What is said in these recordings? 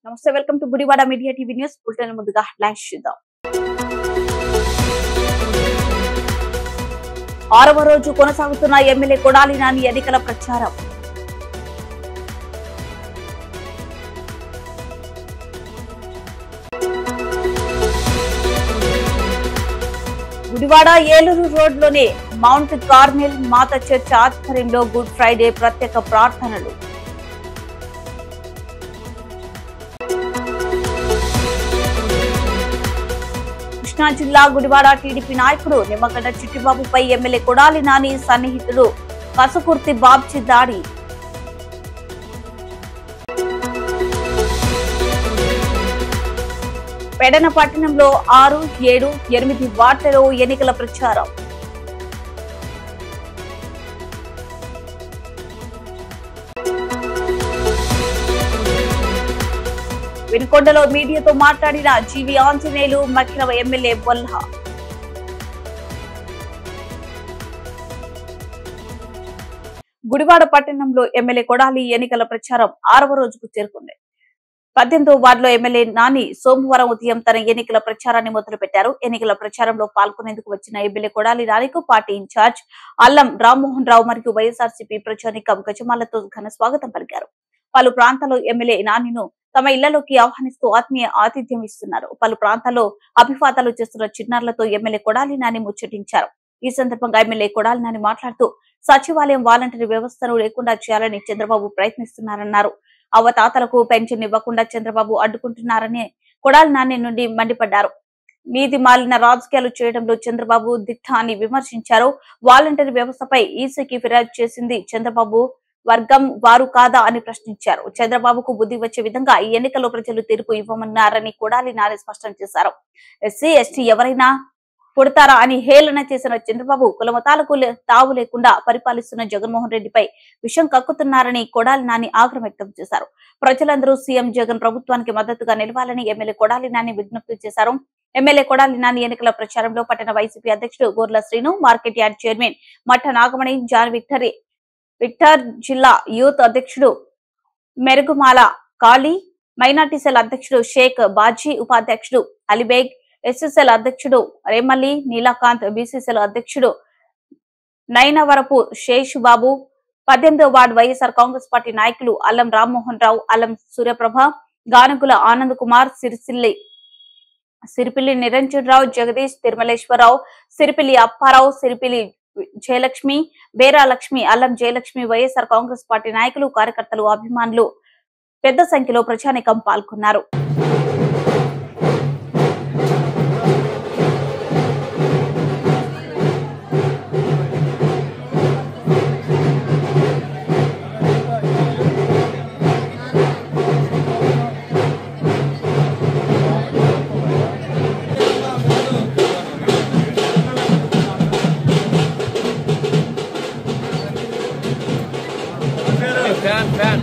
నమస్తే, welcome to Gudivada media TV news bulletin. ముందుగా headlines చూద్దాం. 6వ రోజు కొనసాగుతున్న ఎమ్మెల్యే కొడాలి నాని ఎన్నికల ప్రచారం. గుడివాడ ఏలూరు రోడ్లోని మౌంట్ కార్మెల్ మాత చర్చ్ ఆధ్వర్యంలో గుడ్ ఫ్రైడే ప్రత్యేక ప్రార్థనలు. కృష్ణా జిల్లా గుడివాడ టీడీపీ నాయకుడు నిమ్మగడ్డ చిట్టిబాబుపై ఎమ్మెల్యే కొడాలి నాని సన్నిహితుడు కసుకుర్తి బాబ్జీ దాడి. పెడన పట్టణంలో 6, 7, 8 వార్డులలో ఎన్నికల ప్రచారం. వినుకొండలో మీడియాతో మాట్లాడిన జీవి ఆంజనేయులు, మక్కిన ఎమ్మెల్యే బొల్లా. గుడివాడ పట్టణంలో ఎమ్మెల్యే కొడాలి ఎన్నికల ప్రచారం 6వ రోజుకు చేరుకుంది. 18వ వార్డులో ఎమ్మెల్యే నాని సోమవారం ఉదయం తన ఎన్నికల ప్రచారాన్ని మొదలుపెట్టారు. ఎన్నికల ప్రచారంలో పాల్గొనేందుకు వచ్చిన ఎమ్మెల్యే కొడాలి నానికు పార్టీ ఇన్ఛార్జ్ అల్లం రామ్మోహన్ రావు మరియు వైఎస్ఆర్సీపీ ప్రజానీకం గజమాలతో ఘన స్వాగతం పలికారు. పలు ప్రాంతాల్లో ఎమ్మెల్యే నానిను తమ ఇళ్లలోకి ఆహ్వానిస్తూ ఆత్మీయ ఆతిథ్యం ఇస్తున్నారు. పలు ప్రాంతాల్లో అభివాదాలు చేస్తున్న చిన్నారులతో ఎమ్మెల్యే కొడాలి నాని ముచ్చటించారు. ఈ సందర్భంగా ఎమ్మెల్యే కొడాలి నాని మాట్లాడుతూ సచివాలయం వాలంటరీ వ్యవస్థను లేకుండా చేయాలని చంద్రబాబు ప్రయత్నిస్తున్నారన్నారు. అవతాతలకు పెన్షన్ ఇవ్వకుండా చంద్రబాబు అడ్డుకుంటున్నారని కొడాలి నాని నుండి మండిపడ్డారు. నీతి మాలిన రాజకీయాలు చేయడంలో చంద్రబాబు దిట్ట అని విమర్శించారు. వాలంటరీ వ్యవస్థపై ఈసీకి ఫిర్యాదు చేసింది చంద్రబాబు వర్గం వారు కాదా అని ప్రశ్నించారు. చంద్రబాబుకు బుద్ధి వచ్చే విధంగా ఈ ఎన్నికల్లో ప్రజలు తీర్పు ఇవ్వమన్నారని కొడాలి నాని స్పష్టం చేశారు. ఎస్సీ, ఎస్టీ ఎవరైనా పుడతారా అని హేళన చేసిన చంద్రబాబు కులమతాలకు తావు లేకుండా పరిపాలిస్తున్న జగన్మోహన్ రెడ్డిపై విషం కక్కుతున్నారని కొడాలి నాని ఆగ్రహం వ్యక్తం చేశారు. ప్రజలందరూ సీఎం జగన్ ప్రభుత్వానికి మద్దతుగా నిలవాలని ఎమ్మెల్యే కొడాలి నాని విజ్ఞప్తి చేశారు. ఎమ్మెల్యే కొడాలి నాని ఎన్నికల ప్రచారంలో పట్టణ వైసీపీ అధ్యక్షుడు గోర్ల శ్రీను, మార్కెట్ యార్డ్ చైర్మన్ మట్ట నాగమణి, జాన్ విక్టర్, జిల్లా యూత్ అధ్యక్షుడు మెరుగుమాల కాళీ, మైనార్టీ సెల్ అధ్యక్షుడు షేక్ బాజీ, ఉపాధ్యక్షుడు అలీబేగ్, ఎస్ఎస్ఎల్ అధ్యక్షుడు రేమల్లి నీలకాంత్, బీసీసీఎల్ అధ్యక్షుడు నైనవరపు Seshubabu, 18వ ward YSR Congress party నాయకులు అల్లం రామ్మోహన్ రావు, అల్లం సూర్యప్రభ, గానుగుల ఆనంద్ కుమార్, సిరిపిల్లి నిరంజన్ రావు, జగదీష్, తిరుమలేశ్వరరావు, సిరిపిల్లి అప్పారావు, సిరిపిల్లి జయలక్ష్మి, బేరా లక్ష్మి, అల్లం జయలక్ష్మి, వైఎస్ఆర్ కాంగ్రెస్ పార్టీ నాయకులు, కార్యకర్తలు, అభిమానులు పెద్ద సంఖ్యలో ప్రజానీకం పాల్గొన్నారు. Fan.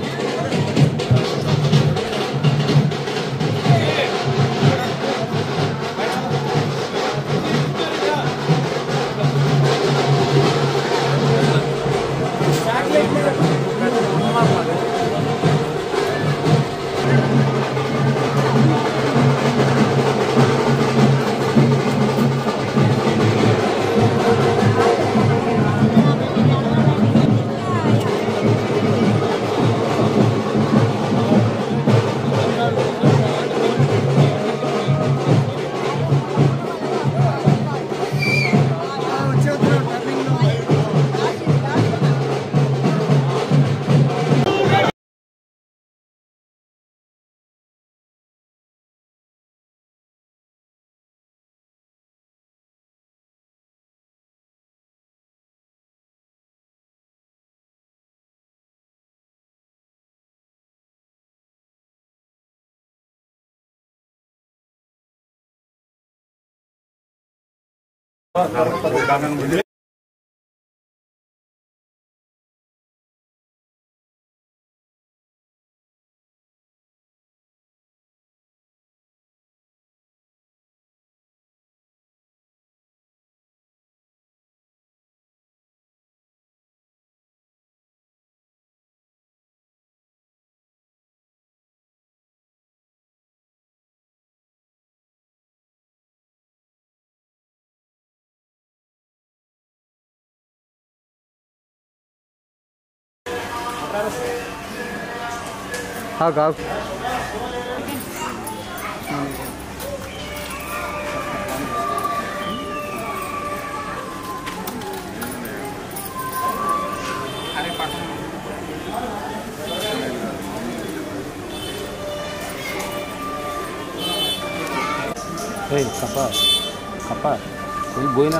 పోయినా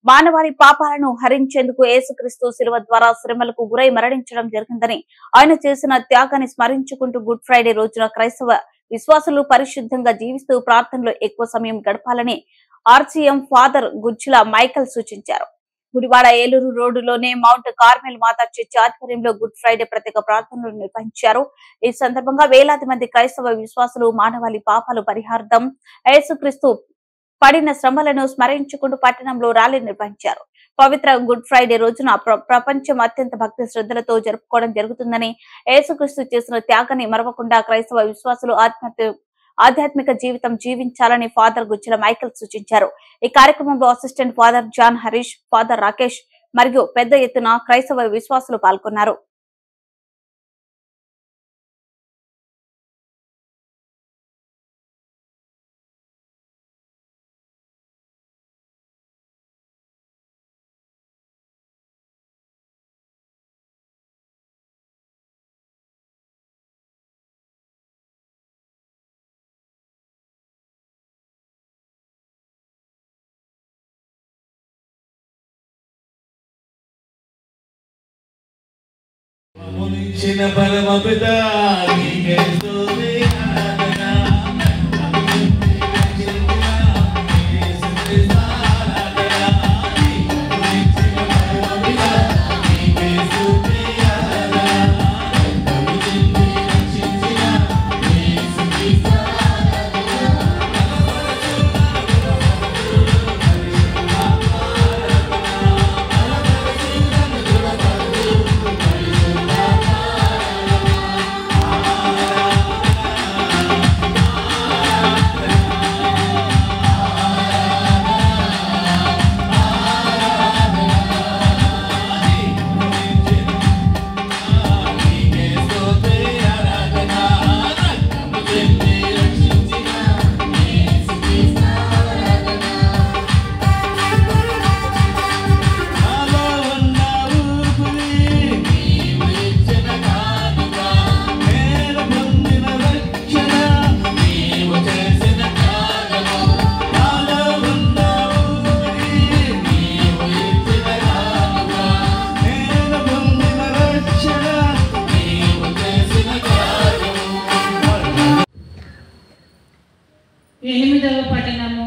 మానవాళి పాపాలను హరించేందుకు యేసుక్రీస్తు శిలువ ద్వారా శ్రమలకు గురై మరణించడం జరిగిందని ఆయన చేసిన త్యాగాన్ని స్మరించుకుంటూ గుడ్ ఫ్రైడే రోజున క్రైస్తవ విశ్వాసులు పరిశుద్ధంగా జీవిస్తూ ప్రార్థనలో ఎక్కువ సమయం గడపాలని ఆర్సీఎం ఫాదర్ గుజ్జుల మైకల్ సూచించారు. గుడివాడ ఏలూరు రోడ్డులోనే మౌంట్ కార్మెల్ మాతా చర్చి ఆధ్వర్యంలో గుడ్ ఫ్రైడే ప్రత్యేక ప్రార్థనలు నిర్వహించారు. ఈ సందర్భంగా వేలాది మంది క్రైస్తవ విశ్వాసులు మానవాళి పాపాలు పరిహార్థం యేసుక్రీస్తు పడిన శ్రమలను స్మరించుకుంటూ పట్టణంలో ర్యాలీ నిర్వహించారు. పవిత్ర గుడ్ ఫ్రైడే రోజున ప్రపంచం అత్యంత భక్తి శ్రద్ధలతో జరుపుకోవడం జరుగుతుందని, యేసుక్రీస్తు చేసిన త్యాగాన్ని మరవకుండా క్రైస్తవ విశ్వాసులు ఆధ్యాత్మిక జీవితం జీవించాలని ఫాదర్ గుజ్జుల మైకల్ సూచించారు. ఈ కార్యక్రమంలో assistant father John Harish, father Rakesh మరియు పెద్ద ఎత్తున క్రైస్తవ విశ్వాసులు పాల్గొన్నారు. చిన్న పరమ పితా నీకే స్తుతి ఆరాధన ఎనిమిదవ పట్టణము.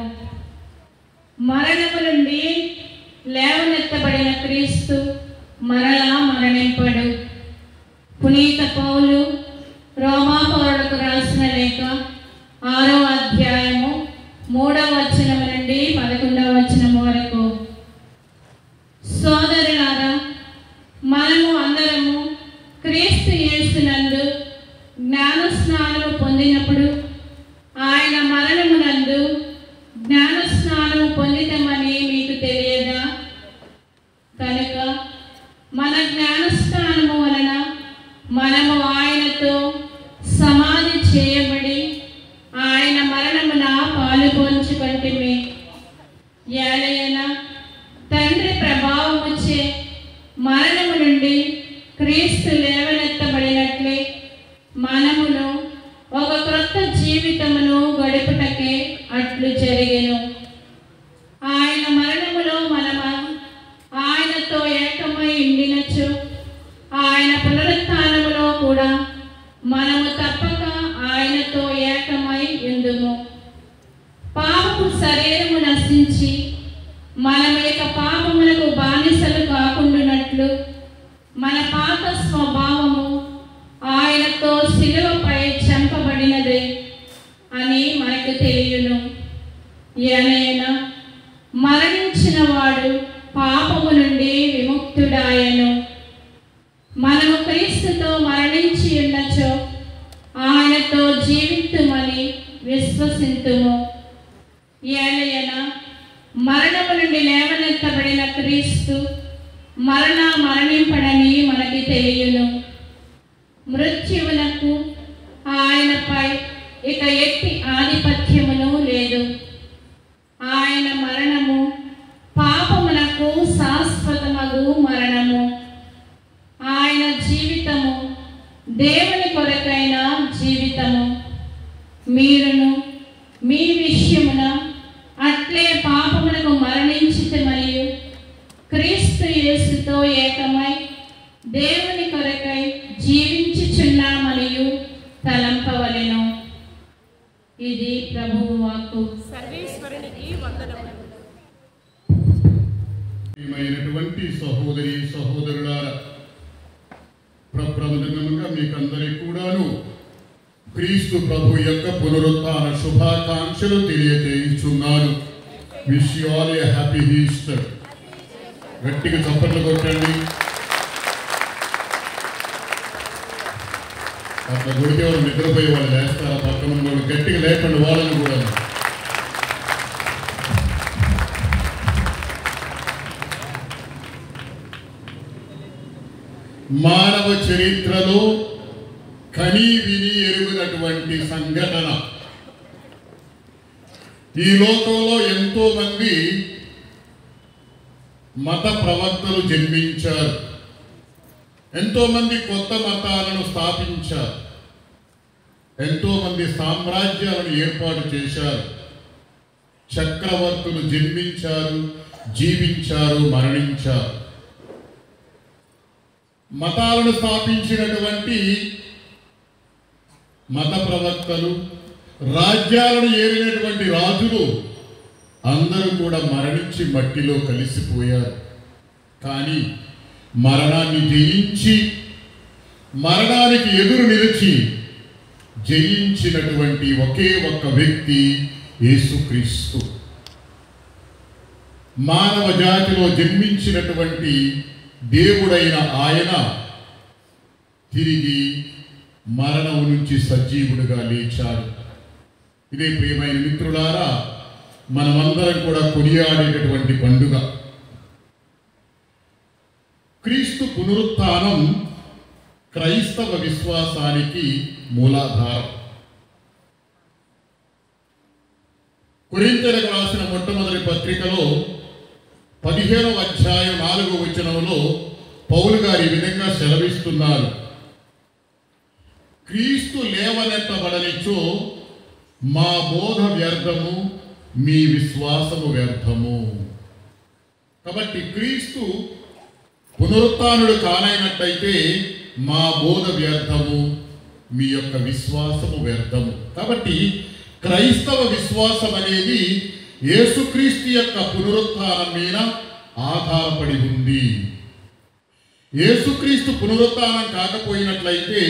మరణము నుండి లేవనెత్తబడిన క్రీస్తు మరలా మరణింపడు. పునీత పౌలు రోమా పౌరులకు రాసిన లేఖ 6వ అధ్యాయము 3వ వచనం నుండి 11వ వచనం వరకు. సోదరులారా, మనము అందరము క్రీస్తు యేసునందు జ్ఞాన స్నానము పొందినప్పుడు ఆయన మరణమునందు జ్ఞాన స్నానము పొందితమని మీకు తెలియదా? కనుక మన జ్ఞాన స్నానము వలన మనము ఆయనతో సమాధి చేయబడి ఆయన మరణమున పాలు పంచుకొంటిమి. ఏలయన తండ్రి ప్రభావముచే మరణము నుండి క్రీస్తు లేవనెత్తబడినట్లే మనమును ఒక క్రొత్త జీవితమును గడుపుటకే అట్లు జరిగెను. ఆయన మరణములో మనము ఆయనతో ఏకమై ఉండినచు ఆయన పునరుత్థానములో కూడా మనము తప్పక ఆయనతో ఏకమై ఉందుము. పాపపు శరీరము నశించి మనము ఇక పాపములకు బానిసలు కాకుండానట్లు మన పాత స్వభావము ఆయనతో శిలువపై చంపబడినదే అని మనకు తెలియను. ఏలైనా మరణించిన వాడు పాపము నుండి విముక్తుడాయను. మనము క్రీస్తుతో మరణించి ఉన్నచో ఆయనతో జీవితుమని విశ్వసింతుము. ఏలయన మరణము నుండి లేవనెత్తబడిన క్రీస్తు మరణింపడని మనకి తెలియను. మృత్యువునకు ఆయనపై ఇక ఎట్టి ఆధిపత్యమును లేదు. ఆయన మరణము పాపమునకు శాశ్వతమగు మరణము. ఆయన జీవితము దేవుని కొరకైన జీవితము. మీరును మీ విషయమున అట్లే పాపమునకు మరణించితే మరియు క్రీస్తు యేసుతో ఏకమై దేవుని కొరకై జీవించుచున్నామనియు తలంపవలెను. ఇది ప్రభువు వాక్కు. సర్వేశ్వరునికి వందనములు. ప్రియమైనటువంటి సహోదరి సహోదరులారా, ప్రప్రథమంగా మీకందరికీ కూడాను క్రీస్తు ప్రభు యొక్క పునరుత్థాన శుభాకాంక్షలు తెలియజేయుచున్నాను. Wish you all a happy Easter. గట్టిగా చప్పట్లు కొట్టండి. అట్లా కొడితే వాళ్ళు నిద్రపోయే వాళ్ళు లేస్తారా? పక్కన వాళ్ళు గట్టిగా లేపండి వాళ్ళని కూడా. మానవ చరిత్రలో కని విని ఎరుగునటువంటి సంఘటన. ఈ లోకంలో ఎంతో మంది మత ప్రవక్తలు జన్మించారు. ఎంతో మంది కొత్త మతాలను స్థాపించారు. ఎంతో మంది సామ్రాజ్యాలను ఏర్పాటు చేశారు. చక్రవర్తులు జన్మించారు, జీవించారు, మరణించారు. మతాలను స్థాపించినటువంటి మత ప్రవక్తలు, రాజ్యాలను ఏలినటువంటి రాజులు అందరూ కూడా మరణించి మట్టిలో కలిసిపోయారు. కానీ మరణాన్ని జయించి, మరణానికి ఎదురు నిలిచి జయించినటువంటి ఒకే ఒక్క వ్యక్తి యేసుక్రీస్తు. మానవ జాతిలో జన్మించినటువంటి దేవుడైన ఆయన తిరిగి మరణం నుంచి సజీవుడిగా లేచాడు. ఇదే ప్రియమైన మిత్రులారా, మనమందరం కూడా కొనియాడేటటువంటి పండుగ. క్రీస్తు పునరుత్థానం క్రైస్తవ విశ్వాసానికి మూలాధారం. కొరింథీయులకు రాసిన మొట్టమొదటి పత్రికలో 15వ అధ్యాయం 4వ వచనంలో పౌలు గారు ఈ విధంగా సెలవిస్తున్నారు. క్రీస్తు లేవనెత్తబడనిచో మా బోధ వ్యర్థము, మీ విశ్వాసము వ్యర్థము. కాబట్టి క్రీస్తు పునరుత్థానుడు కానైనట్టయితే మా బోధ వ్యర్థము, మీ యొక్క విశ్వాసము వ్యర్థము. కాబట్టి క్రైస్తవ విశ్వాసం అనేది యేసుక్రీస్తు యొక్క పునరుత్థానం మీద ఆధారపడి ఉంది. యేసుక్రీస్తు పునరుత్థానం కాకపోయినట్లయితే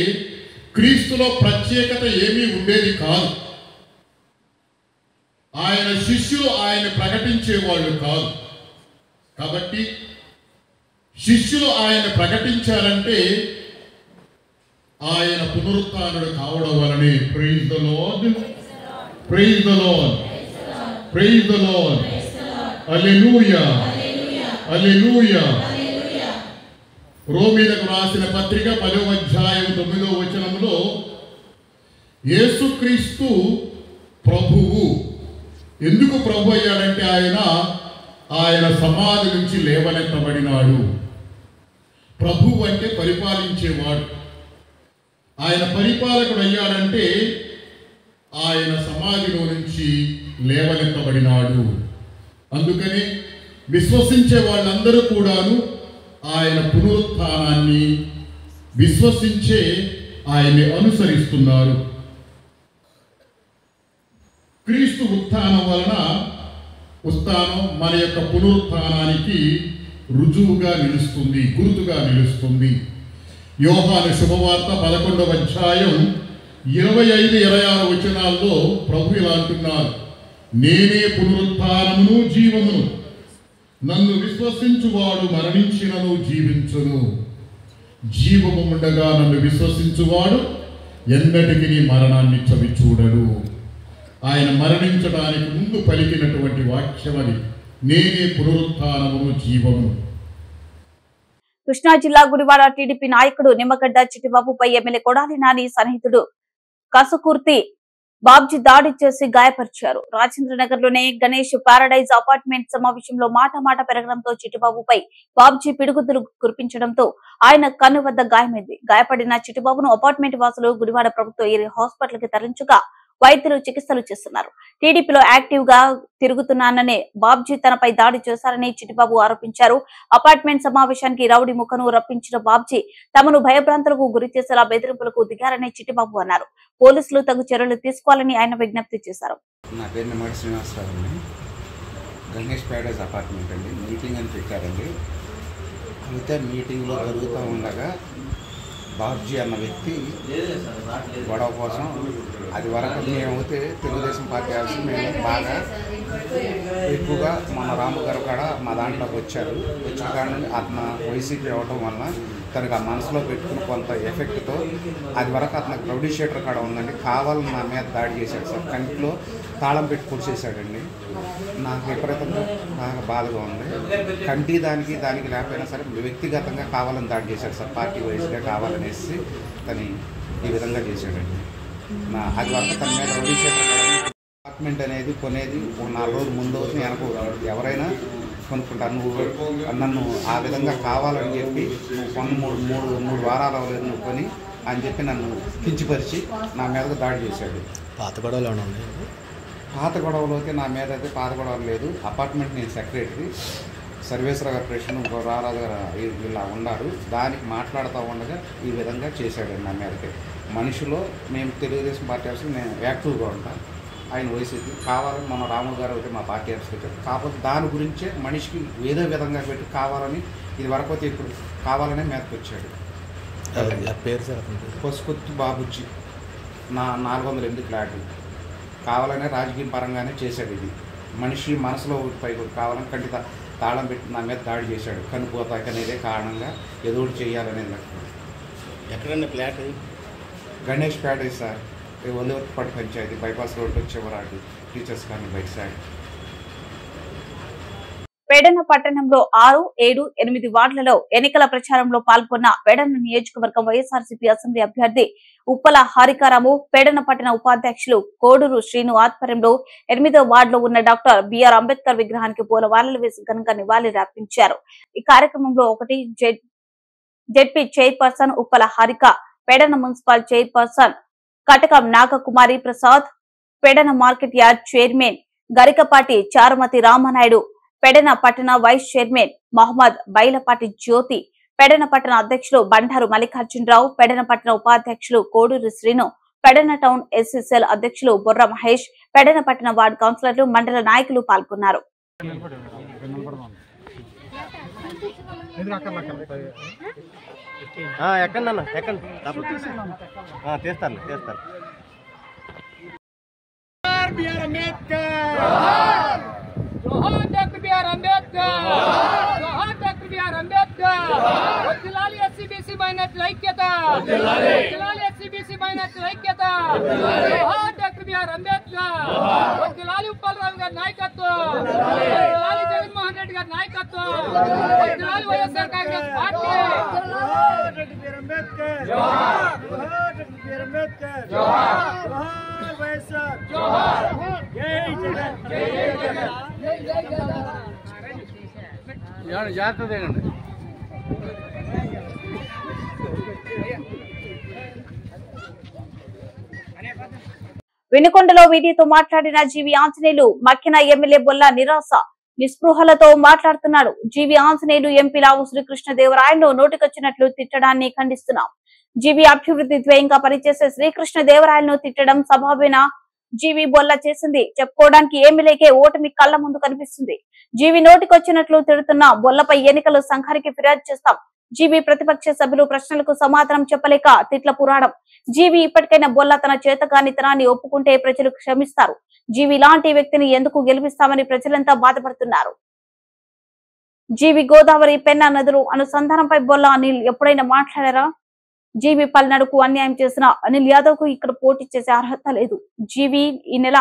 క్రీస్తులో ప్రత్యేకత ఏమీ ఉండేది కాదు. ఆయన శిష్యులు ఆయన ప్రకటించేవాళ్ళు కాదు. కాబట్టి శిష్యులు ఆయన ప్రకటించారంటే ఆయన పునరుత్థానుడు కావడం వలనే. Praise the lord, praise the lord, praise the lord, hallelujah, hallelujah. రోమీలకు రాసిన పత్రిక 10వ అధ్యాయం 9వ వచనంలో యేసుక్రీస్తు ప్రభువు. ఎందుకు ప్రభు అయ్యాడంటే ఆయన సమాధి నుంచి లేవనెత్తబడినాడు. ప్రభువు అంటే పరిపాలించేవాడు. ఆయన పరిపాలకుడు అయ్యాడంటే ఆయన సమాధిలో నుంచి లేవనెత్తబడినాడు. అందుకని విశ్వసించే వాళ్ళందరూ కూడాను ఆయన పునరుత్థానాన్ని విశ్వసించే ఆయన్ని అనుసరిస్తున్నారు. క్రీస్తు ఉత్థానం వలన మన యొక్క పునరుత్థానానికి రుజువుగా నిలుస్తుంది, గుర్తుగా నిలుస్తుంది. యోహాను శుభవార్త 11వ అధ్యాయం 25-26 వచనాల్లో ప్రభు ఇలా అంటున్నారు. నేనే పునరుత్థానమును జీవమును, నన్ను విశ్వసించువాడు మరణించినను జీవించును, జీవము ఉండగా నన్ను విశ్వసించువాడు ఎన్నటికి మరణాన్ని చవి చూడడు. ఆయన మరణించడానికి ముందు పలికినటువంటి వాక్యమది, నేనే పునరుత్థానమును జీవము. కృష్ణా జిల్లా గుడివాడ టీడీపీ నాయకుడు నిమ్మగడ్డ చిట్టిబాబుపై ఎమ్మెల్యే కొడాలి నాని సన్నిహితుడు కసుకుర్తి బాబ్జీ దాడి చేసి గాయపరిచారు. రాజేంద్రనగర్ లోనే గణేష్ పారడైజ్ అపార్ట్మెంట్ సమావేశంలో మాట పెరగడంతో చిట్టిబాబుపై బాబ్జీ పిడుగుద్దులు కురిపించడంతో ఆయన కన్ను వద్ద గాయమైంది. గాయపడిన చిట్టిబాబును అపార్ట్మెంట్ వాసులు గుడివాడ ప్రభుత్వ ఏరియా హాస్పిటల్ కి తరలించగా వైద్యులు చికిత్సలు చేస్తున్నారు. టీడీపీలో యాక్టివ్ గా తిరుగుతున్నాననే బాబ్జీ తనపై దాడి చేశారని చిట్టిబాబు ఆరోపించారు. అపార్ట్మెంట్ సమావేశానికి రౌడీ ముఖను రప్పించిన బాబ్జీ తమను భయభ్రాంతులకు గురి చేసేలా బెదిరింపులకు దిగారని చిట్టిబాబు అన్నారు. పోలీసులు తగు చర్యలు తీసుకోవాలని ఆయన విజ్ఞప్తి చేశారు. నా పేరు నిమ్మగడ్డ శ్రీనివాసరావు అండి. గణేష్ ప్యాడేజ్ అపార్ట్మెంట్ అండి. మీటింగ్ అని పెట్టారండి. అయితే మీటింగ్లో జరుగుతూ ఉండగా బాబ్జీ అన్న వ్యక్తి గొడవ కోసం, అది వరకు మేమైతే తెలుగుదేశం పార్టీ ఆఫీస్ మేము బాగా ఎక్కువగా మన రాము గారు కూడా మా దాంట్లోకి వచ్చారు. వచ్చిన కారణం అతను వైసీపీ అవ్వటం వల్ల తనకు ఆ మనసులో పెట్టుకుని కొంత ఎఫెక్ట్తో అది వరకు అతనికి రౌడీ షీటర్ కాడ ఉందండి. కావాలని నా మీద దాడి చేశాడు సార్. కంటిలో తాళం పెట్టి పొడిచేశాడండి. నాకు విపరీతంగా బాగా బాధగా ఉంది. కంటి దానికి లేకపోయినా సరే వ్యక్తిగతంగా కావాలని దాడి చేశాడు సార్. పార్టీ వైజ్గా కావాలనేసి తను ఈ విధంగా చేశాడండి. అది వరకు తన మీద రౌడీ షీటర్ అపార్ట్మెంట్ అనేది కొనేది ఒక 4 రోజుల ముందు అవుతుంది. వెనక ఎవరైనా కొనుక్కుంటారు. నన్ను ఆ విధంగా కావాలని చెప్పి మూడు వారాలు అవ్వలేదు నువ్వు కొని అని చెప్పి నన్ను కించిపరిచి నా మీదకు దాడి చేశాడు. పాత గొడవలు ఏమైనా ఉన్నాయి? పాత గొడవలు అయితే నా మీద అయితే పాత గొడవలు లేదు. అపార్ట్మెంట్ నేను సెక్రటరీ, సర్వేశ్వర గారి ప్రెసిడెంట్ రారాజు గారు ఇలా ఉన్నారు. దానికి మాట్లాడుతూ ఉండగా ఈ విధంగా చేశాడండి నా మీదకి. మనిషిలో మేము తెలుగుదేశం పార్టీ ఆఫీస్లో నేను యాక్టివ్గా ఉంటాను. ఆయన వైసీపీ కావాలని మన రాములు గారు అయితే మా పార్టీ ఆఫీస్కి వచ్చారు. కాకపోతే దాని గురించే మనిషికి ఏదో విధంగా పెట్టి కావాలని ఇది వరకు అయితే ఇప్పుడు కావాలనే మీదకి వచ్చాడు. పేరు సార్ పసుకొత్తి బాబుజీ నా 408 ఫ్లాట్ కావాలనే రాజకీయ పరంగానే చేశాడు. ఇది మనిషి మనసులో పై కావాలని కంటి తాళం పెట్టి నా మీద దాడి చేశాడు. కనుపోతాక అనేదే కారణంగా ఏదో చేయాలనేది లక్ష్యం. ఎక్కడన్నా ఫ్లాట్? గణేష్ ప్యాడేజ్ సార్, ఒలివర్తిపాడు పంచాయతీ బైపాస్ రోడ్డు చివరాడు టీచర్స్ కానీ బయట సైడ్. పెడన పట్టణంలో 6, 7, 8 వార్డులలో ఎన్నికల ప్రచారంలో పాల్గొన్న పెడన నియోజకవర్గం వైఎస్ఆర్సీపీ అసెంబ్లీ అభ్యర్థి ఉప్పల హారికారాము, పెడన పట్టణ ఉపాధ్యక్షులు కోడూరు శ్రీను ఆధ్వర్యంలో 8వ వార్డులో ఉన్న డాక్టర్ బిఆర్ అంబేద్కర్ విగ్రహానికి పూలమాలలు వేసి ఘనంగా నివాళులర్పించారు. ఈ కార్యక్రమంలో 1 ZP chairperson Uppala Harika, Pedana municipal chairperson Katakam Nagakumari Prasad, Pedana market yard chairman Garikapati Charumathi Ramanaidu, Pedana పట్టణ వైస్ చైర్మన్ మహమ్మద్ బైలపాటి జ్యోతి, పెడన పట్టణ అధ్యక్షులు బండారు మల్లికార్జునరావు, పెడన పట్టణ ఉపాధ్యక్షులు కోడూరు శ్రీను, పెడన టౌన్ ఎస్సీసీఎల్ అధ్యక్షులు బొర్ర మహేష్, పెడన పట్టణ వార్డు కౌన్సిలర్లు, మండల నాయకులు పాల్గొన్నారు. जोहार डॉक्टर बी आर अंबेडकर, जोहार डॉक्टर बी आर अंबेडकर, वकिलाली एससीबीसी మైనారిటీ ఐక్యత, వకిలాలి ఎస్సీబీసీ మైనారిటీ ఐక్యత, जोहार डॉक्टर बी आर अंबेडकर, వకిలాలి ఉప్పలరావు గారి నాయకత్వం, వకిలాలి జగన్మోహన్ రెడ్డి గారి నాయకత్వం, వకిలాలి వైఎస్ఆర్ కాంగ్రెస్ పార్టీ. जोहार डॉक्टर बी आर अंबेडकर, जोहार डॉक्टर बी आर अंबेडकर, जोहार వైఎస్ఆర్, जोहार जय जगन, जय जगन. జాగ్రత్త దిగండి. వినుకొండలో మీడియాతో మాట్లాడిన జీవి ఆంజనేయులు, మక్కిన ఎమ్మెల్యే బొల్ల నిరాశ నిస్పృహలతో మాట్లాడుతున్నాడు. జీవి ఆంజనేయులు ఎంపీ లావు శ్రీకృష్ణదేవరాయలను నోటికొచ్చినట్లు తిట్టడాన్ని ఖండిస్తున్నాం. జీవి అభివృద్ధి ధ్యేయంగా పనిచేసే శ్రీకృష్ణదేవరాయలను తిట్టడం సభావేనా? జీవి బొల్ల చేసింది చెప్పుకోవడానికి ఎమ్మెల్యేకే ఓటమి కళ్ల ముందు కనిపిస్తుంది. జీవి నోటికొచ్చినట్లు తిడుతున్న బొల్లపై ఎన్నికల సంఘానికి ఫిర్యాదు చేస్తాం. జీవి ప్రతిపక్ష సభ్యులు ప్రశ్నలకు సమాధానం చెప్పలేక తిట్ల పురాణం. జీవి ఇప్పటికైనా బొల్ల తన చేతకానితనాన్ని ఒప్పుకుంటే ప్రజలు క్షమిస్తారు. జీవి లాంటి వ్యక్తిని ఎందుకు గెలిపిస్తామని ప్రజలంతా బాధపడుతున్నారు. జీవి గోదావరి పెన్నా నదులు అనుసంధానంపై బొల్ల అనిల్ ఎప్పుడైనా మాట్లాడారా? జీవి పల్నాడుకు అన్యాయం చేసిన అనిల్ యాదవ్ కు ఇక్కడ పోటీ చేసే అర్హత లేదు. జీవి ఈ నెల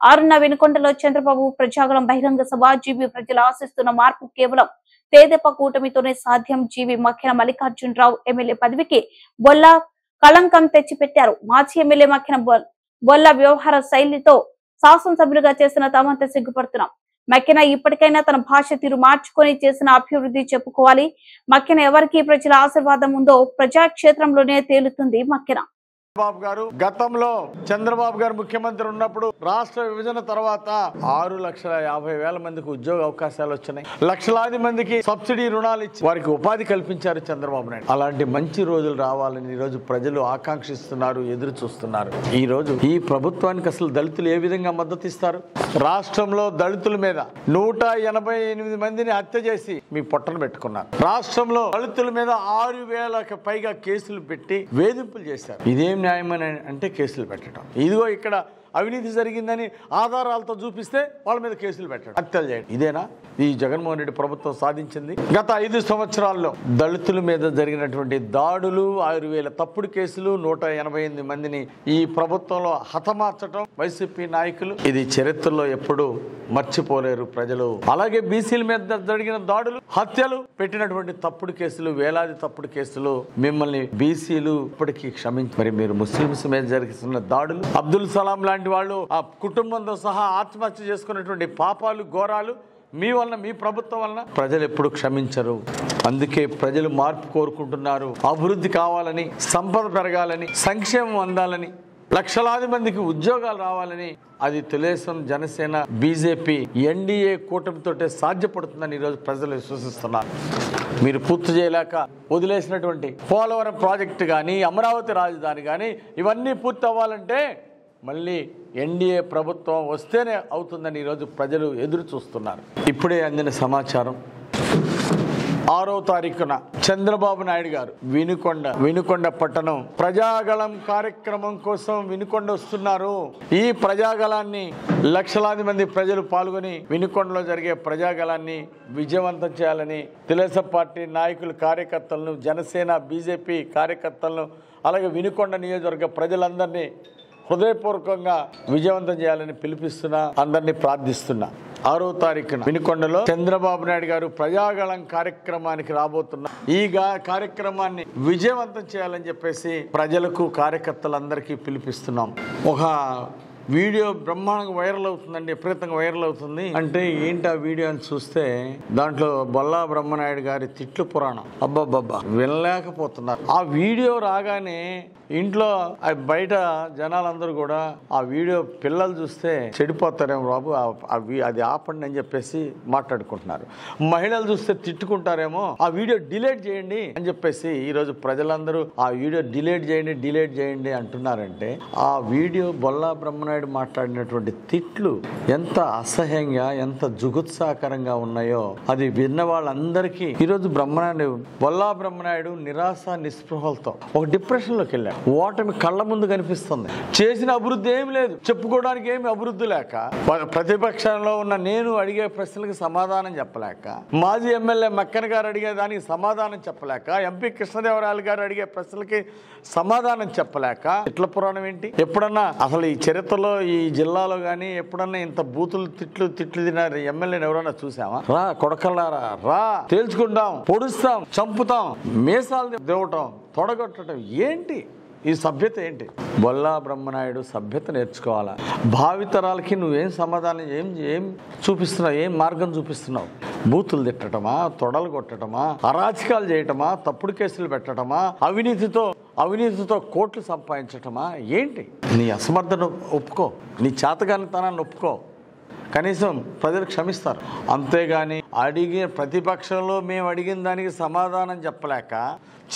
6న వినుకొండలో చంద్రబాబు ప్రజాగళం బహిరంగ సభ. జీబీ ప్రజలు ఆశిస్తున్న మార్పు కేవలం తెదేపా కూటమితోనే సాధ్యం. జీవి మక్కెన మల్లికార్జునరావు ఎమ్మెల్యే పదవికి బొల్లా కళంకం తెచ్చిపెట్టారు. మాజీ ఎమ్మెల్యే మక్కెన బొల్లా వ్యవహార శైలితో శాసనసభ్యులుగా చేసిన తామంతా సిగ్గుపడుతున్నాం. మక్కెన ఇప్పటికైనా తన భాష తీరు మార్చుకొని చేసిన అభివృద్ధి చెప్పుకోవాలి. మక్కెన ఎవరికి ప్రజల ఆశీర్వాదం ఉందో ప్రజాక్షేత్రంలోనే తేలుతుంది. మక్కెన బాబు గారు గతంలో చంద్రబాబు గారు ముఖ్యమంత్రి ఉన్నప్పుడు రాష్ట్ర విభజన తర్వాత 6,50,000 మందికి ఉద్యోగ అవకాశాలు వచ్చినాయి. లక్షలాది మందికి సబ్సిడీ రుణాలు ఇచ్చి వారికి ఉపాధి కల్పించారు చంద్రబాబు నాయుడు. అలాంటి మంచి రోజులు రావాలని ఈ రోజు ప్రజలు ఆకాంక్షిస్తున్నారు, ఎదురు చూస్తున్నారు. ఈ రోజు ఈ ప్రభుత్వానికి అసలు దళితులు ఏ విధంగా మద్దతు ఇస్తారు? రాష్ట్రంలో దళితుల మీద 188 మందిని హత్య చేసి మీ పొట్టను పెట్టుకున్నారు. రాష్ట్రంలో దళితుల మీద 6,000కి పైగా కేసులు పెట్టి వేధింపులు చేశారు. ఇదేం న్యాయమని అంటే కేసులు పెట్టడం. ఇదిగో ఇక్కడ అవినీతి జరిగిందని ఆధారాలతో చూపిస్తే వాళ్ళ మీద కేసులు పెట్టడం, హత్యలు చేయడం. ఇదేనా ఈ జగన్మోహన్ రెడ్డి ప్రభుత్వం సాధించింది? గత 5 సంవత్సరాల్లో దళితుల మీద జరిగినటువంటి దాడులు, 6,000 తప్పుడు కేసులు, 188 మందిని ఈ ప్రభుత్వంలో హతమార్చడం వైసీపీ నాయకులు, ఇది చరిత్రలో ఎప్పుడు మర్చిపోలేరు ప్రజలు. అలాగే బీసీల మీద జరిగిన దాడులు, హత్యలు, పెట్టినటువంటి తప్పుడు కేసులు, వేలాది తప్పుడు కేసులు మిమ్మల్ని బీసీలు ఇప్పటికీ క్షమించి, మరి మీరు ముస్లింస్ మీద జరుగుతున్న దాడులు, అబ్దుల్ సలాం లాంటి వాళ్ళు ఆ కుటుంబంతో సహా ఆత్మహత్య చేసుకున్నటువంటి పాపాలు, ఘోరాలు మీ వలన, మీ ప్రభుత్వం వలన ప్రజలు ఎప్పుడు క్షమించరు. అందుకే ప్రజలు మార్పు కోరుకుంటున్నారు. అభివృద్ధి కావాలని, సంపద పెరగాలని, సంక్షేమం అందాలని, లక్షలాది మందికి ఉద్యోగాలు రావాలని. అది తెలుగుదేశం, జనసేన, బీజేపీ, ఎన్డీఏ కూటమితోటే సాధ్యపడుతుందని ఈరోజు ప్రజలు విశ్వసిస్తున్నారు. మీరు పూర్తి చేయలేక వదిలేసినటువంటి పోలవరం ప్రాజెక్టు కానీ, అమరావతి రాజధాని కానీ ఇవన్నీ పూర్తి అవ్వాలంటే మళ్ళీ ఎన్డీఏ ప్రభుత్వం వస్తేనే అవుతుందని ఈరోజు ప్రజలు ఎదురు చూస్తున్నారు. ఇప్పుడే అందిన సమాచారం, 6వ తారీఖున చంద్రబాబు నాయుడు గారు వినుకొండ పట్టణం ప్రజాగళం కార్యక్రమం కోసం వినుకొండ వస్తున్నారు. ఈ ప్రజాగళాన్ని లక్షలాది మంది ప్రజలు పాల్గొని వినుకొండలో జరిగే ప్రజాగళాన్ని విజయవంతం చేయాలని తెలుగుదేశం పార్టీ నాయకులు, కార్యకర్తలను, జనసేన, బీజేపీ కార్యకర్తలను, అలాగే వినుకొండ నియోజకవర్గ ప్రజలందరినీ హృదయపూర్వకంగా విజయవంతం చేయాలని పిలిపిస్తున్నా, అందరినీ ప్రార్థిస్తున్నా. 6వ తారీఖున వినుకొండలో చంద్రబాబు నాయుడు గారు ప్రజాగళం కార్యక్రమానికి రాబోతున్నా. ఈ కార్యక్రమాన్ని విజయవంతం చేయాలని చెప్పేసి ప్రజలకు, కార్యకర్తలందరికీ పిలిపిస్తున్నాం. ఒక వీడియో బ్రహ్మాండంగా వైరల్ అవుతుందండి, విపరీతంగా వైరల్ అవుతుంది. అంటే ఏంటి ఆ వీడియో అని చూస్తే దాంట్లో బొల్లా బ్రహ్మనాయుడు గారి తిట్లు పురాణం. అబ్బబ్బబ్బా, వినలేకపోతున్నారు. ఆ వీడియో రాగానే ఇంట్లో బయట జనాలందరూ కూడా ఆ వీడియో, పిల్లలు చూస్తే చెడిపోతారేమో బాబు, అది ఆపండి అని చెప్పేసి మాట్లాడుకుంటున్నారు. మహిళలు చూస్తే తిట్టుకుంటారేమో, ఆ వీడియో డిలీట్ చేయండి అని చెప్పేసి ఈరోజు ప్రజలందరూ ఆ వీడియో డిలీట్ చేయండి అంటున్నారంటే, ఆ వీడియో బొల్లా బ్రహ్మనాయుడు మాట్లాడినటువంటి తిట్లు ఎంత అసహ్యంగా, ఎంత జుగుత్సాకరంగా ఉన్నాయో అది విన్న వాళ్ళందరికీ ఈరోజు బొల్లా బ్రహ్మనాయుడు నిరాశ నిస్పృహలతో ఒక డిప్రెషన్ లోకి వెళ్ళాడు. ఓటమి కళ్ళ ముందు కనిపిస్తుంది. చేసిన అభివృద్ధి ఏమి లేదు, చెప్పుకోవడానికి ఏమి అభివృద్ధి లేక, ప్రతిపక్షంలో ఉన్న నేను అడిగే ప్రశ్నలకు సమాధానం చెప్పలేక, మాజీ ఎమ్మెల్యే మక్కెన గారు అడిగే దానికి సమాధానం చెప్పలేక, ఎంపీ కృష్ణదేవరాయలు గారు అడిగే ప్రశ్నలకి సమాధానం చెప్పలేక, ఇట్ల పురాణం ఏంటి? ఎప్పుడన్నా అసలు ఈ చరిత్రలో ఈ జిల్లాలో కానీ ఎప్పుడన్నా ఇంత బూతులు తిట్లు తిన్నారు ఎమ్మెల్యేని ఎవరన్నా చూసామా? రా కొడకల్లారా, రా తేల్చుకుంటాం, పొడుస్తాం, చంపుతాం, మీసాలు దేవటం, తొడగొట్టడం, ఏంటి ఈ సభ్యత? ఏంటి? బొల్లా బ్రహ్మనాయుడు సభ్యత నేర్చుకోవాలా. భావితరాలకి నువ్వేం సమాధానం, ఏం చూపిస్తున్నావు, ఏం మార్గం చూపిస్తున్నావు? బూతులు తిట్టడమా, తొడలు కొట్టడమా, అరాచకాలు చేయటమా, తప్పుడు కేసులు పెట్టడమా, అవినీతితో కోట్లు సంపాదించటమా? ఏంటి? నీ అసమర్థను ఒప్పుకో, నీ చేతగానితనాన్ని ఒప్పుకో, కనీసం ప్రజలు క్షమిస్తారు. అంతేగాని ప్రతిపక్షంలో మేము అడిగిన దానికి సమాధానం చెప్పలేక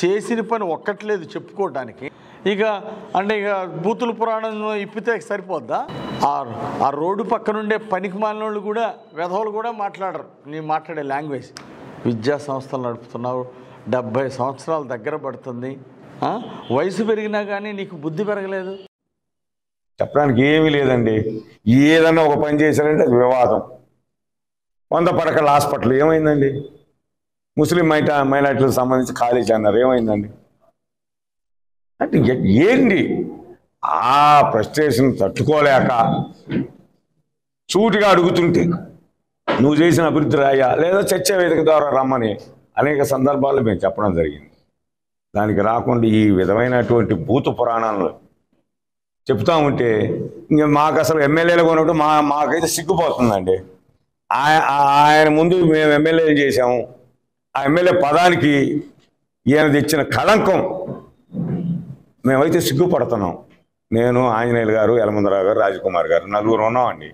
చేసిన పని ఒక్కట్లేదు చెప్పుకోవడానికి, ఇక బూతుల పురాణం ఇప్పితే సరిపోద్దా? ఆ రోడ్డు పక్కనుండే పనికి మాలినోళ్ళు కూడా, వెధవలు కూడా మాట్లాడరు నీ మాట్లాడే లాంగ్వేజ్. విద్యా సంస్థలు నడుపుతున్నావు, 70 సంవత్సరాల దగ్గర పడుతుంది, వయసు పెరిగినా కానీ నీకు బుద్ధి పెరగలేదు. చెప్పడానికి ఏమీ లేదండి. ఏదన్నా ఒక పని చేశారంటే అది వివాదం. 100 పడకల హాస్పిటల్ ఏమైందండి? ముస్లిం మైనార్టీలకు సంబంధించి కాలేజీ అన్నారు, ఏమైందండి? అంటే ఏంటి? ఆ ఫ్రస్ట్రేషన్ తట్టుకోలేక సూటిగా అడుగుతుంటే నువ్వు చేసిన అభివృద్ధి రాయా లేదా చర్చా వేదిక ద్వారా రమ్మని అనేక సందర్భాల్లో మేము చెప్పడం జరిగింది. దానికి రాకుండా ఈ విధమైనటువంటి భూత పురాణాలు చెప్తా ఉంటే ఇంక మాకు అసలు ఎమ్మెల్యేలు కొన్నట్టు మాకైతే సిగ్గుపోతుందండి. ఆయన ముందు మేము ఎమ్మెల్యేలు చేశాము. ఆ ఎమ్మెల్యే పదానికి ఈయన తెచ్చిన కళంకం మేమైతే సిగ్గుపడుతున్నాం. నేను, ఆంజనేయులు గారు, యలమందరావు గారు, రాజకుమార్ గారు నలుగురు ఉన్నామండి.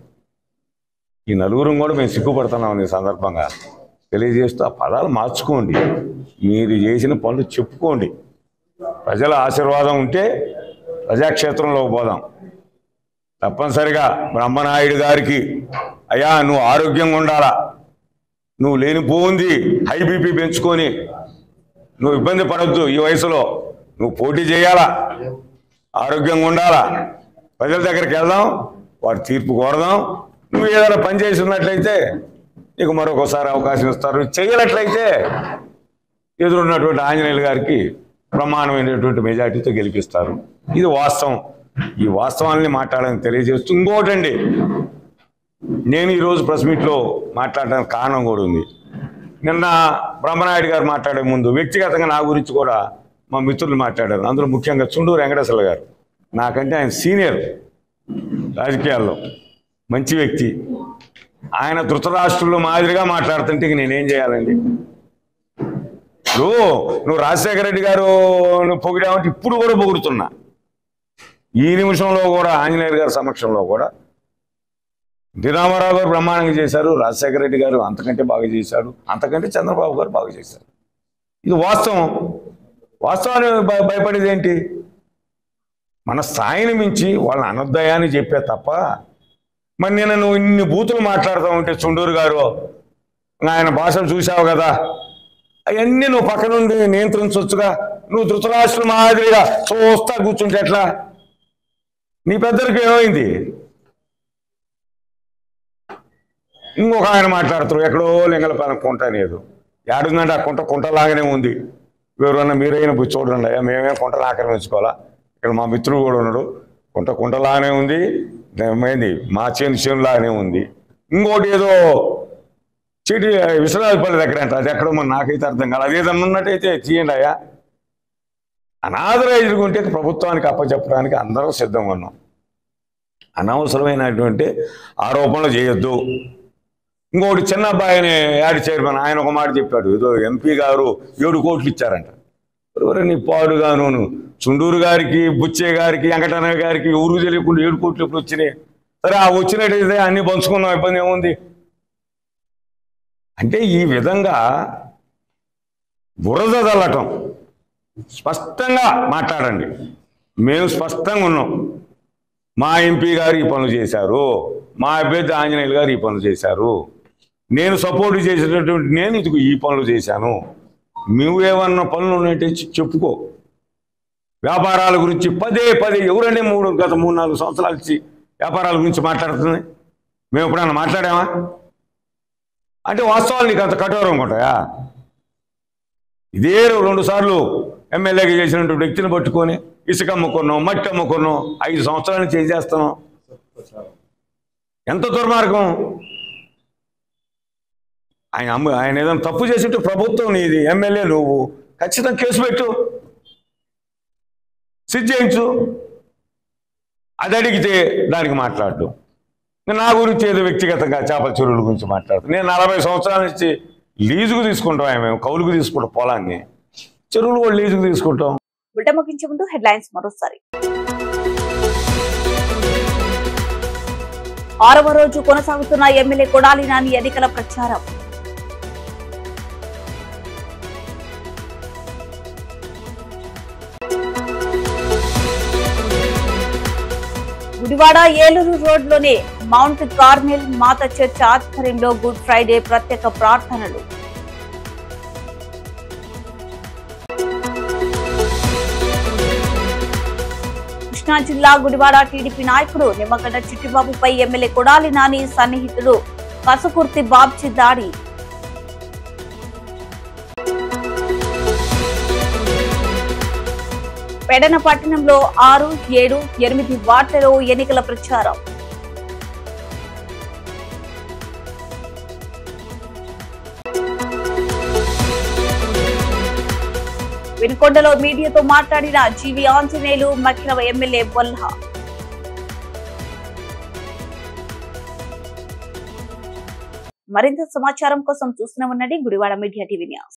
ఈ నలుగురం కూడా మేము సిగ్గుపడుతున్నాం. ఈ సందర్భంగా తెలియజేస్తూ ఆ పదాలు మార్చుకోండి, మీరు చేసిన పనులు చెప్పుకోండి. ప్రజల ఆశీర్వాదం ఉంటే ప్రజాక్షేత్రంలో పోదాం. తప్పనిసరిగా బ్రహ్మనాయుడు గారికి అయ్యా నువ్వు ఆరోగ్యంగా ఉండాలా, నువ్వు లేనిపోయింది హై బీపీ పెంచుకొని నువ్వు ఇబ్బంది పడద్దు, ఈ వయసులో నువ్వు పోటీ చేయాలా, ఆరోగ్యంగా ఉండాలా, ప్రజల దగ్గరికి వెళ్దాం, వారి తీర్పు కోరదాం. నువ్వు ఏదైనా పని చేస్తున్నట్లయితే నీకు మరొకసారి అవకాశం ఇస్తారు. చేయనట్లయితే ఎదురున్నటువంటి ఆంజనేయులు గారికి బ్రహ్మాండమైనటువంటి మెజార్టీతో గెలిపిస్తారు. ఇది వాస్తవం. ఈ వాస్తవాన్ని మాట్లాడాలని తెలియజేస్తూ ఇంకోటండి, నేను ఈరోజు ప్రెస్ మీట్లో మాట్లాడడానికి కారణం కూడా ఉంది. నిన్న బ్రహ్మనాయుడు గారు మాట్లాడే ముందు వ్యక్తిగతంగా నా గురించి కూడా మా మిత్రులు మాట్లాడారు. అందులో ముఖ్యంగా చుండూరు వెంకటేశ్వర గారు. నాకంటే ఆయన సీనియర్ రాజకీయాల్లో, మంచి వ్యక్తి. ఆయన ధృతరాష్ట్రులు మాదిరిగా మాట్లాడుతుంటే ఇక నేనేం చేయాలండి? నువ్వు రాజశేఖర రెడ్డి గారు నువ్వు పొగిడావంటే ఇప్పుడు కూడా పొగుడుతున్నా. ఈ నిమిషంలో కూడా ఆంజనేయులు గారి సమక్షంలో కూడా రామారావు గారు బ్రహ్మాండంగా చేశారు, రాజశేఖర రెడ్డి గారు అంతకంటే బాగా చేశాడు, అంతకంటే చంద్రబాబు గారు బాగా చేశారు. ఇది వాస్తవం. వాస్తవాన్ని భయపడేది ఏంటి? మన స్థాయిని మించి వాళ్ళని అనొద్దయాన్ని చెప్పే తప్ప మరి నేను నువ్వు ఇన్ని బూతులు మాట్లాడుతూ ఉంటే చుండూరు గారు ఆయన భాషలు చూసావు కదా, అవన్నీ నువ్వు పక్క నుండి నియంత్రించవచ్చుగా. నువ్వు ధృతరాష్ట్రుల మాదిరిగా చూస్తా కూర్చుంటే ఎట్లా? నీ పెద్దలకు ఏమైంది? ఇంకొక ఆయన మాట్లాడుతారు, ఎక్కడో లింగలపాలెం కుంట అనేది ఏడుందంటే ఆ కుంటలాగానే ఉంది. ఎవరన్నా మీరైనా చూడండి, అయ్యా మేమే కుంటలు ఆక్రమించుకోవాలా? ఇక్కడ మా మిత్రుడు కూడా ఉన్నాడు, కుంటలాగానే ఉంది, ఏమైంది మా చేనులాగానే ఉంది. ఇంకోటి ఏదో చీటి విశ్వనాథపల్లి దగ్గర అంట, అది ఎక్కడో మన నాకైతే అర్థం కాదు. అదేదన్నా ఉన్నట్టయితే తీయండి అయ్యా. అనాథరైజ్డ్గా ఉంటే ప్రభుత్వానికి అప్పచెప్పడానికి అందరూ సిద్ధంగా ఉన్నాం. అనవసరమైనటువంటి ఆరోపణలు చేయొద్దు. ఇంకోటి చిన్న అబ్బాయిని యాడ్ చైర్మన్ ఆయన ఒక మాట చెప్పాడు, ఏదో ఎంపీ గారు 7 కోట్లు ఇచ్చారంట. నీ పాడుగాను చుండూరు గారికి, బుచ్చే గారికి, వెంకటన్నయ్య గారికి ఊరు తెలియకుండా 7 కోట్లు ఎప్పుడు వచ్చినాయి? సరే ఆ వచ్చినట్టయితే అన్ని పంచుకున్నాం, ఇబ్బంది ఏముంది? అంటే ఈ విధంగా బురద చల్లటం. స్పష్టంగా మాట్లాడండి. మేము స్పష్టంగా ఉన్నాం. మా ఎంపీ గారు ఈ పనులు చేశారు, మా అభ్యర్థి ఆంజనేయులు గారు ఈ పనులు చేశారు, నేను సపోర్ట్ చేసేటటువంటి నేను ఇదిగో ఈ పనులు చేశాను. నువ్వేమన్నా పనులు ఉన్నట్టు చెప్పుకో. వ్యాపారాల గురించి పదే ఎవరండి గత 3-4 సంవత్సరాల నుంచి వ్యాపారాల గురించి మాట్లాడుతుంది? మేము ఎప్పుడన్నా మాట్లాడామా? అంటే వాస్తవాలు నీకు అంత కఠోరంగా ఉంటాయా? ఇదే 2 సార్లు ఎమ్మెల్యేగా చేసినటువంటి వ్యక్తిని పట్టుకొని ఇసుక అమ్ముకున్నాం, మట్టి అమ్ముకున్నాం, 5 సంవత్సరాలు చేసేస్తున్నాం. ఎంత దుర్మార్గం! ఆయన ఏదైనా తప్పు చేసింటే ప్రభుత్వం నీది, ఎమ్మెల్యే నువ్వు, ఖచ్చితంగా కేసు పెట్టు, సిట్ చేయించు. అది అడిగితే దానికి మాట్లాడు. నా గురించి ఏదో వ్యక్తిగతంగా చేపల చెరువుల గురించి మాట్లాడుతాను. నేను 40 సంవత్సరాల నుంచి లీజుకు తీసుకుంటాం, మేము కౌలుకు తీసుకుంటాం పొలాన్ని, చెరువులు కూడా లీజుకు తీసుకుంటాం. బులెటిన్ ముగించే ముందు హెడ్లైన్స్ మరోసారి. 6వ రోజు కొనసాగుతున్న ఎమ్మెల్యే కొడాలి నాని ఎన్నికల ప్రచారం. గుడివాడ ఏలూరు రోడ్లోని మౌంట్ కార్మెల్ మాత చర్చ్ ఆధ్వర్యంలో గుడ్ ఫ్రైడే ప్రత్యేక ప్రార్థనలు. కృష్ణా జిల్లా గుడివాడ టీడీపీ నాయకుడు నిమ్మగడ్డ చిట్టిబాబుపై ఎమ్మెల్యే కొడాలి నాని సన్నిహితుడు కసుకుర్తి బాబ్జీ దాడి. పెడన పట్టణంలో 6, 7, 8 వార్డులలో ఎన్నికల ప్రచారం. వినుకొండలో మీడియాతో మాట్లాడిన జీవి ఆంజనేయులు, మక్కిన ఎమ్మెల్యే బొల్ల. మరింత సమాచారం కోసం చూస్తూనే ఉండండి గుడివాడ మీడియా టీవీ న్యూస్.